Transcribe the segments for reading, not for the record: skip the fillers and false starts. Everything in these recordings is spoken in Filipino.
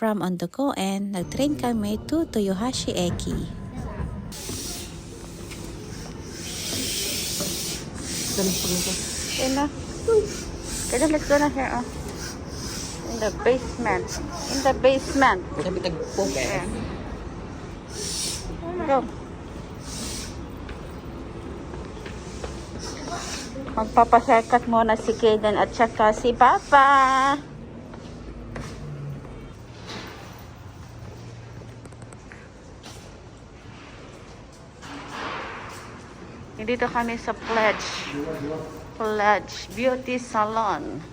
from Ondogo and nag-train kami to Toyohashi Eki. Okay na. Okay, let's go na here. Oh. In the basement. In the basement. Sabi tagpog eh. Go. Magpapahaircut muna si Kaden at saka si Papa. Dito kami sa Pledge Beauty Salon.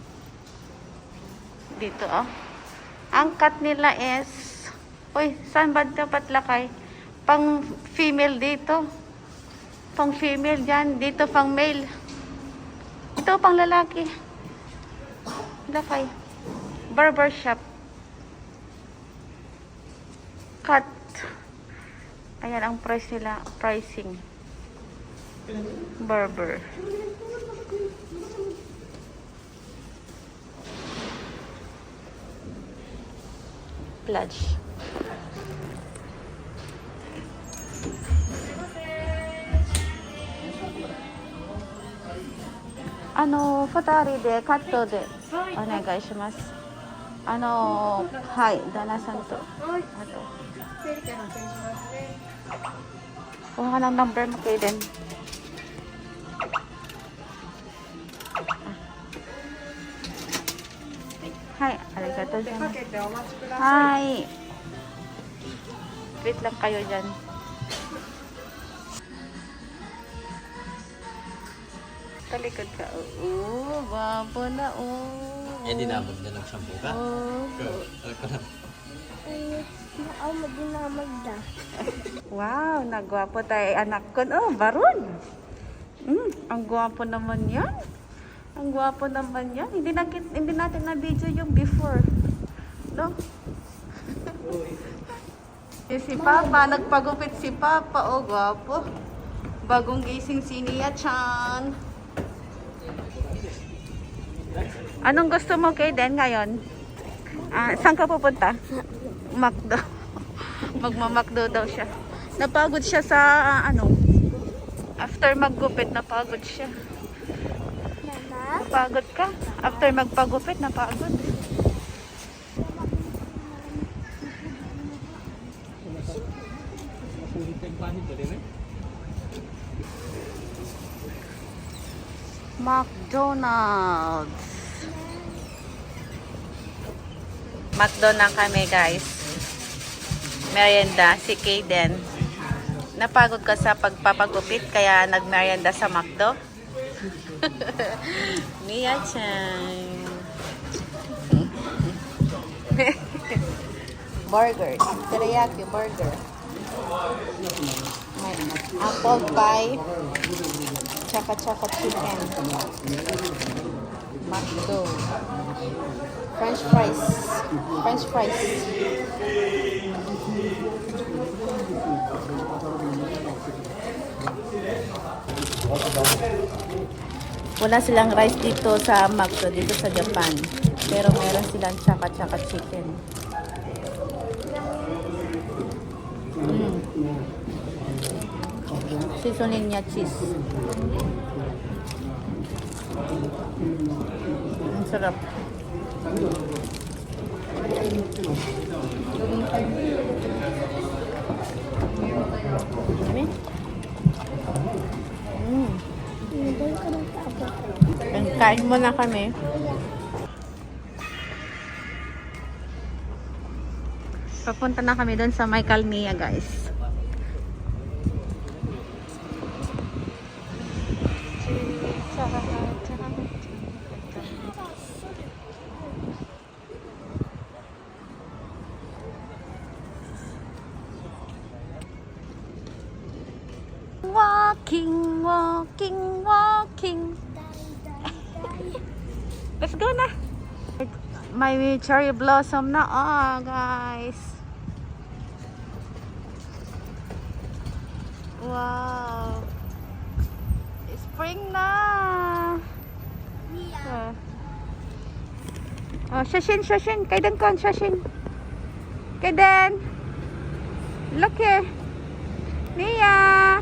Dito oh. Ang cut nila is, uy, saan ba dapat lakay? Pang female dito. Pang female dyan. Dito pang male. Ito pang lalaki. Lakay. Barber shop. Cut. Ayan ang price nila. Pricing. Barber. Pledge. Futari de katto de onegai shimasu. Hai, Dana-san to. Ato. Kuha ka ng number mo, Kaden. Hai, arigatou gozaimasu. Hai. Wait lang kayo dyan. Talikod ka. Oo, babo na. Oh. Eh, dinamag na ng shampoo ka? Oh. Wow, nagwapo tayo anak ko. Oh, baron. Ang gwapo naman yan. Ang gwapo naman yan. Hindi natin na-video yung before. No? Si Papa, nagpagupit si Papa. Oh, gwapo. Bagong gising si Nia-chan. Anong gusto mo kay Den ngayon? Saan ka pupunta? Macdo. Magmamakdo daw siya. Napagod siya sa after maggupit, napagod siya. Napagod ka? After magpagupit, napagod. McDonald's. McDo na kami, guys. Merienda si Kaden. Napagod ka sa pagpapagupit kaya nagmerienda sa McDo. Nia-chan. Burger. Teriyaki burger. May apple pie. Tsaka chicken. McDo. French fries. French fries. Wala silang rice dito sa McDo, dito sa Japan. Pero meron silang tsaka chicken. Seasoning niya cheese. Ang sarap. Kain mo na kami. Papunta na kami doon sa may Kalmia, guys. Walking. Let's go na. May cherry blossom na. Guys. Wow. Spring na. Shashin. Kaidan kon, shashin. Kaden. Look here. Nia.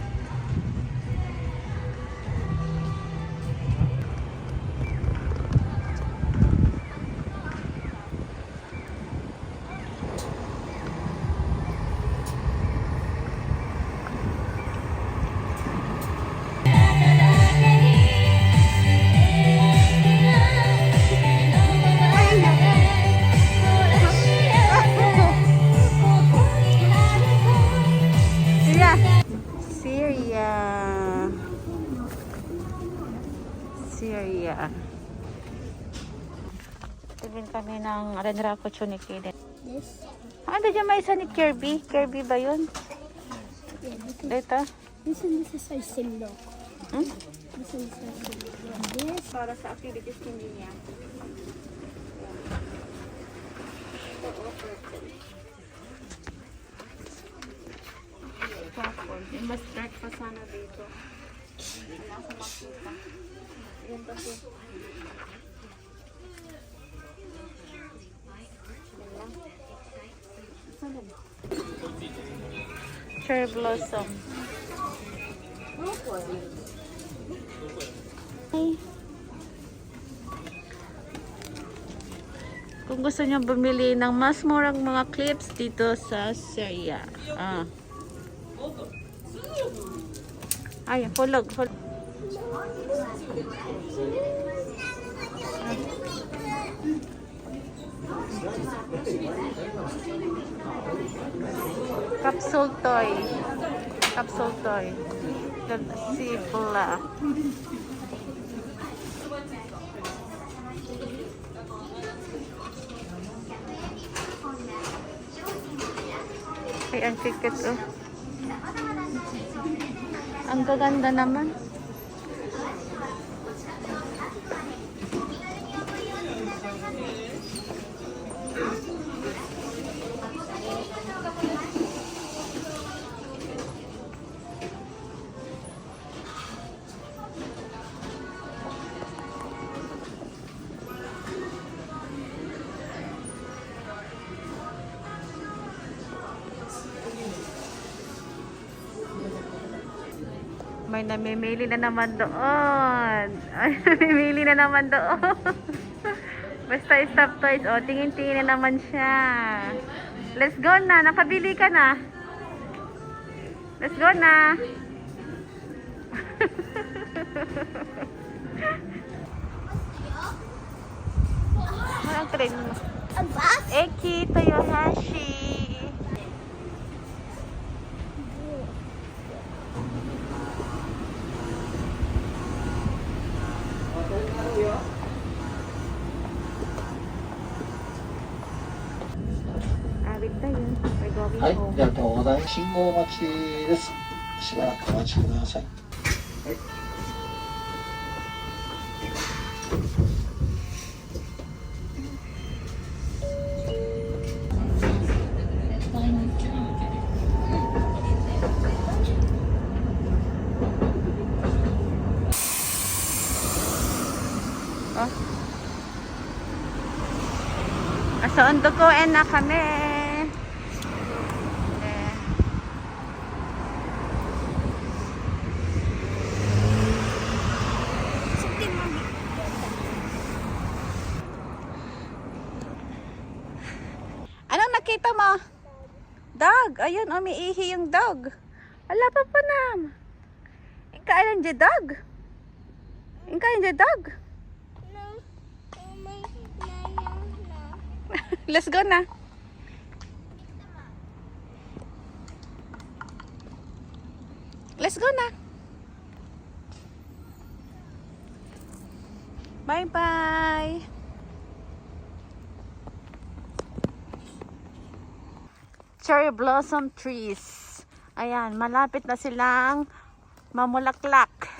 Syria. Syria. Tingin kami ng Renraco Chunikin. This? Ano dyan may isa ni Kirby? Kirby ba yun? Yeah, Dito? this is our symbol. Hmm? This is our symbol. This. Para sa activities hindi niya. Mas breakfast sana dito. Wala akong makita. Yan kasi. Cherry blossom. Ay. Kung gusto niyo bumili ng mas murang mga clips dito sa Syria. Ay, hulog. Capsule toy. Capsule toy. Sipla. Ay, ang ticket oh. Ang gaganda naman. May namimili na naman doon. Ay, namimili na naman doon. Basta stop toys. O, tingin-tingin na naman siya. Let's go na. Nakabili ka na. Let's go na. Ang train mo. Eki Toyohashi. Awit tayo. We're going はい、あ home. りがとうございます。信号待ちです。しばらくお待ちください。Oh. So, undukuin na kami. Eh. Anong nakita mo? Dog. Ayun, umiihi yung dog. Wala pa po na. Ikain dyan dog. Ikain dyan dog. Let's go na. Let's go na. Bye-bye. Cherry blossom trees. Ayan, malapit na silang mamulaklak.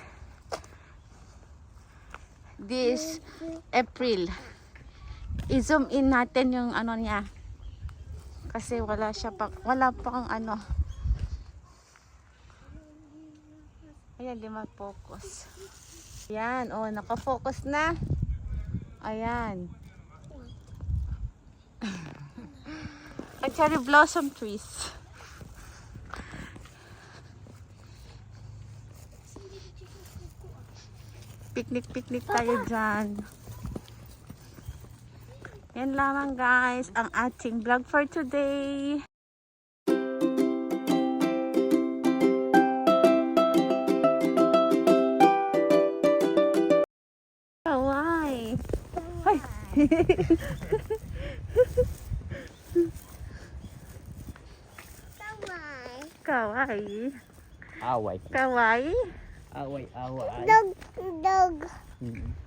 This April. I-zoom in natin yung ano niya. Kasi wala pang ano. Ayan, di ma-focus. Ayan, oh, naka-focus na. Ayan. May cherry blossom trees. Picnic tayo dyan. Yan lamang guys, ang ating vlog for today. Kawai. Ay. Kawai. Away. Kawai. Away, away. Dog. Mm.